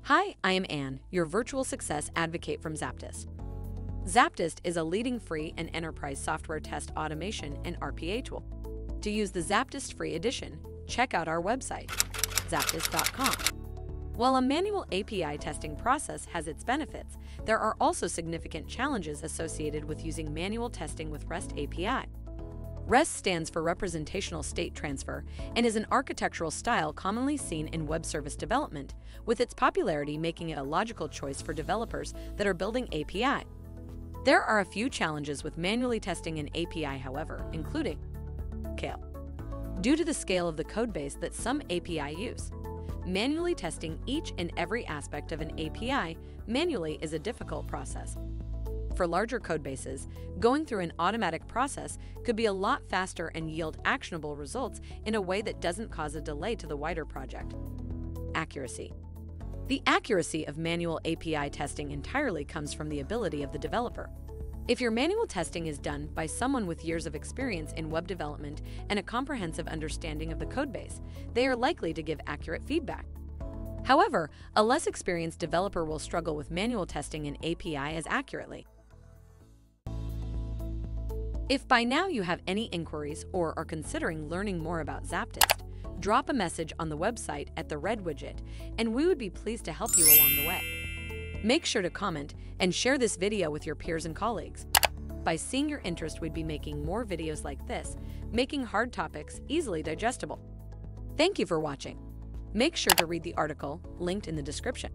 Hi, I am Anne, your virtual success advocate from ZAPTEST. ZAPTEST is a leading free and enterprise software test automation and RPA tool. To use the ZAPTEST free edition, check out our website, zaptest.com. While a manual API testing process has its benefits, there are also significant challenges associated with using manual testing with REST API. REST stands for Representational State Transfer and is an architectural style commonly seen in web service development, with its popularity making it a logical choice for developers that are building API. There are a few challenges with manually testing an API, however, including scale. Due to the scale of the codebase that some API use, manually testing each and every aspect of an API manually is a difficult process. For larger codebases, going through an automatic process could be a lot faster and yield actionable results in a way that doesn't cause a delay to the wider project. Accuracy. The accuracy of manual API testing entirely comes from the ability of the developer. If your manual testing is done by someone with years of experience in web development and a comprehensive understanding of the codebase, they are likely to give accurate feedback. However, a less experienced developer will struggle with manual testing an API as accurately. If by now you have any inquiries or are considering learning more about ZAPTEST, drop a message on the website at the red widget, and we would be pleased to help you along the way. Make sure to comment and share this video with your peers and colleagues. By seeing your interest, we'd be making more videos like this, making hard topics easily digestible. Thank you for watching. Make sure to read the article linked in the description.